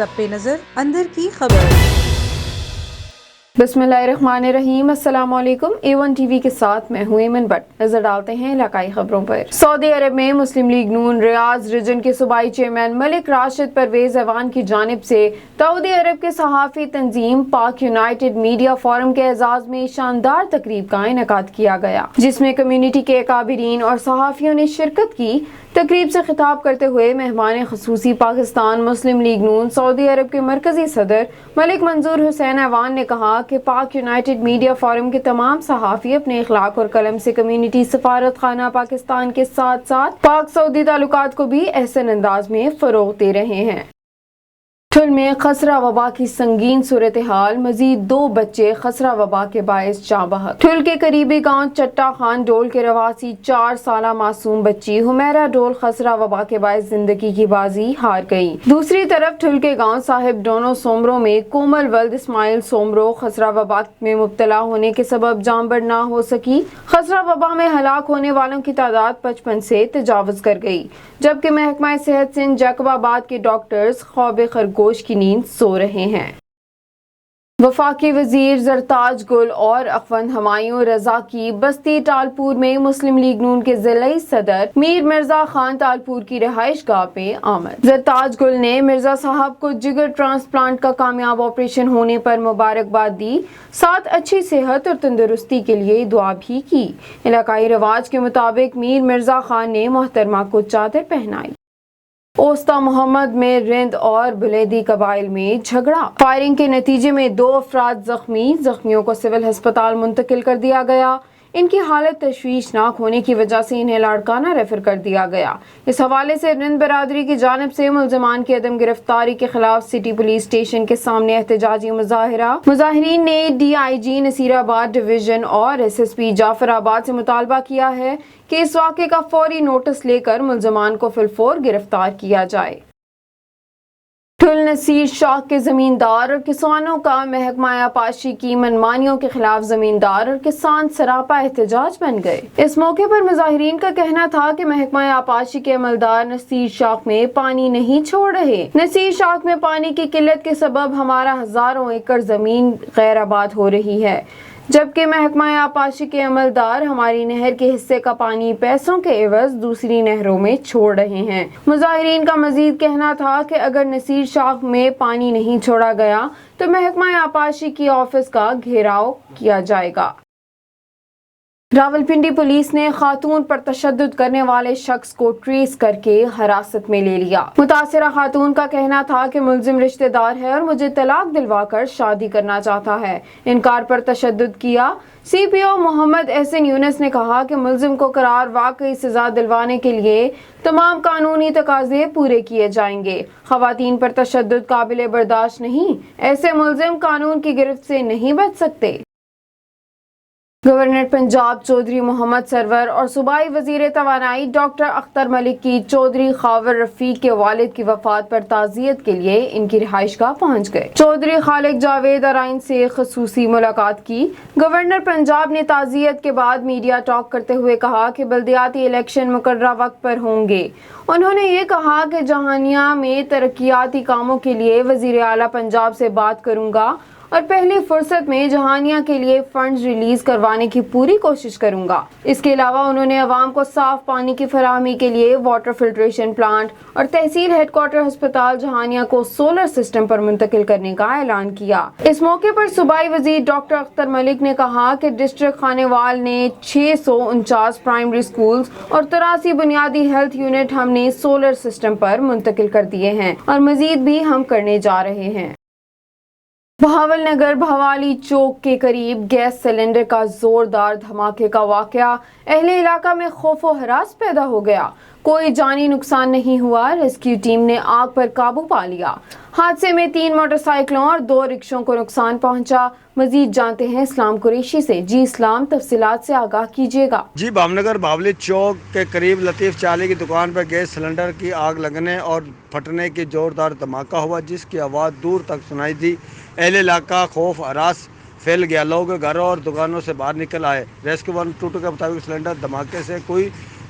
سب پہ نظر اندر کی خبر۔ بسمillahirrahmanirrahim، السلام علیکم۔ A1 ٹی وی کے ساتھ میں ہوں ایمن بٹ۔ نظر ڈالتے ہیں علاقائی خبروں پر۔ سعودی عرب میں مسلم لیگ نون ریاض ریجن کے صوبائی چیئرمین ملک راشد پرویز ایوان کی جانب سے سعودی عرب کے صحافی تنظیم پاک یونائٹڈ میڈیا فورم کے اعزاز میں شاندار تقریب کا انعقاد کیا گیا، جس میں کمیونٹی کے اکابرین اور صحافیوں نے شرکت کی۔ تقریب سے خطاب کرتے ہوئے مہمان خصوصی پاکستان مسلم لیگ نون سعودی عرب کے مرکزی صدر ملک منظور حسین ایوان نے کہا کہ پاک یونائٹڈ میڈیا فورم کے تمام صحافی اپنے اخلاق اور قلم سے کمیونٹی سفارت خانہ پاکستان کے ساتھ ساتھ پاک سعودی تعلقات کو بھی احسن انداز میں فروغ دے رہے ہیں۔ ٹھل میں خسرہ وبا کی سنگین صورتحال، مزید 2 بچے خسرہ وبا کے باعث جاں بحق۔ ٹھل کے قریبی گاؤں چٹا خان ڈول کے رواسی 4 سالہ معصوم بچی حمیرہ ڈول خسرہ وبا کے باعث زندگی کی بازی ہار گئی۔ دوسری طرف ٹھل کے گاؤں صاحب ڈونو سومرو میں کومل ولد اسماعیل سومرو خسرہ وبا میں مبتلا ہونے کے سبب جاں بر نہ ہو سکی۔ خسرہ وبا میں ہلاک ہونے والوں کی تعداد 55 سے تجاوز کر گئی، جبکہ محکمہ صحت سندھ جیکب آباد کے ڈاکٹرز خواب خرگوش کی نیند سو رہے ہیں۔ وفاقی وزیر زرتاج گل اور اخوند ہمایوں رضا کی بستی ٹالپور میں مسلم لیگ نون کے ضلعی صدر میر مرزا خان ٹالپور کی رہائش گاہ پہ آمد۔ زرتاج گل نے مرزا صاحب کو جگر ٹرانسپلانٹ کا کامیاب آپریشن ہونے پر مبارکباد دی، ساتھ اچھی صحت اور تندرستی کے لیے دعا بھی کی۔ علاقائی رواج کے مطابق میر مرزا خان نے محترمہ کو چادر پہنائی۔ اوسطی محمد میں رند اور بلیدی قبائل میں جھگڑا، فائرنگ کے نتیجے میں 2 افراد زخمیوں کو سول ہسپتال منتقل کر دیا گیا۔ ان کی حالت تشویشناک ہونے کی وجہ سے انہیں لاڑکانہ ریفر کر دیا گیا۔ اس حوالے سے رند برادری کی جانب سے ملزمان کی عدم گرفتاری کے خلاف سٹی پولیس اسٹیشن کے سامنے احتجاجی مظاہرہ۔ مظاہرین نے ڈی آئی جی نصیر آباد ڈویژن اور ایس ایس پی جعفر آباد سے مطالبہ کیا ہے کہ اس واقعے کا فوری نوٹس لے کر ملزمان کو فی الفور گرفتار کیا جائے۔ ٹھل نصیر شاہ کے زمیندار اور کسانوں کا محکمہ آبپاشی کی منمانیوں کے خلاف زمیندار اور کسان سراپا احتجاج بن گئے۔ اس موقع پر مظاہرین کا کہنا تھا کہ محکمہ آبپاشی کے عملدار نصیر شاخ میں پانی نہیں چھوڑ رہے۔ نصیر شاخ میں پانی کی قلت کے سبب ہمارا ہزاروں ایکڑ زمین غیر آباد ہو رہی ہے، جبکہ محکمہ آبپاشی کے عملدار ہماری نہر کے حصے کا پانی پیسوں کے عوض دوسری نہروں میں چھوڑ رہے ہیں۔ مظاہرین کا مزید کہنا تھا کہ اگر نصیر شاخ میں پانی نہیں چھوڑا گیا تو محکمہ آبپاشی کی آفس کا گھیراؤ کیا جائے گا۔ راولپنڈی پولیس نے خاتون پر تشدد کرنے والے شخص کو ٹریس کر کے حراست میں لے لیا۔ متاثرہ خاتون کا کہنا تھا کہ ملزم رشتہ دار ہے اور مجھے طلاق دلوا کر شادی کرنا چاہتا ہے، انکار پر تشدد کیا۔ سی پی او محمد احسن یونس نے کہا کہ ملزم کو قرار واقعی سزا دلوانے کے لیے تمام قانونی تقاضے پورے کیے جائیں گے۔ خواتین پر تشدد قابل برداشت نہیں، ایسے ملزم قانون کی گرفت سے نہیں بچ سکتے۔ گورنر پنجاب چودھری محمد سرور اور صوبائی وزیر توانائی ڈاکٹر اختر ملک کی چودھری خاور رفیق کے والد کی وفات پر تعزیت کے لیے ان کی رہائش گاہ پہنچ گئے۔ چودھری خالق جاوید ارائن سے خصوصی ملاقات کی۔ گورنر پنجاب نے تعزیت کے بعد میڈیا ٹاک کرتے ہوئے کہا کہ بلدیاتی الیکشن مقررہ وقت پر ہوں گے۔ انہوں نے یہ کہا کہ جہانیہ میں ترقیاتی کاموں کے لیے وزیر اعلیٰ پنجاب سے بات کروں گا اور پہلی فرصت میں جہانیہ کے لیے فنڈز ریلیز کروانے کی پوری کوشش کروں گا۔ اس کے علاوہ انہوں نے عوام کو صاف پانی کی فراہمی کے لیے واٹر فلٹریشن پلانٹ اور تحصیل ہیڈ کوارٹر ہسپتال جہانیہ کو سولر سسٹم پر منتقل کرنے کا اعلان کیا۔ اس موقع پر صوبائی وزیر ڈاکٹر اختر ملک نے کہا کہ ڈسٹرکٹ خانیوال نے 649 پرائمری سکولز اور 83 بنیادی ہیلتھ یونٹ ہم نے سولر سسٹم پر منتقل کر دیے ہیں اور مزید بھی ہم کرنے جا رہے ہیں۔ بہاول نگر بھوالی چوک کے قریب گیس سلنڈر کا زوردار دھماکے کا واقعہ، اہل علاقہ میں خوف و ہراس پیدا ہو گیا۔ کوئی جانی نقصان نہیں ہوا، ریسکیو ٹیم نے آگ پر قابو پا لیا۔ حادثے میں 3 موٹر سائیکلوں اور 2 رکشوں کو نقصان پہنچا۔ مزید جانتے ہیں اسلام قریشی سے۔ جی اسلام، تفصیلات سے آگاہ کیجیے گا۔ جی بھاول نگر بھاولی چوک کے قریب لطیف چالی کی دکان پر گیس سلنڈر کی آگ لگنے اور پھٹنے کی زوردار دھماکہ ہوا، جس کی آواز دور تک سنائی دی۔ اہل علاقہ خوف ہراس پھیل گیا، لوگ گھروں اور دکانوں سے باہر نکل آئے۔ ریسکیو 122 کے مطابق سلنڈر دھماکے سے کوئی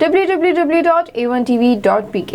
www.a1tv.pk।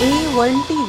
A1 TV,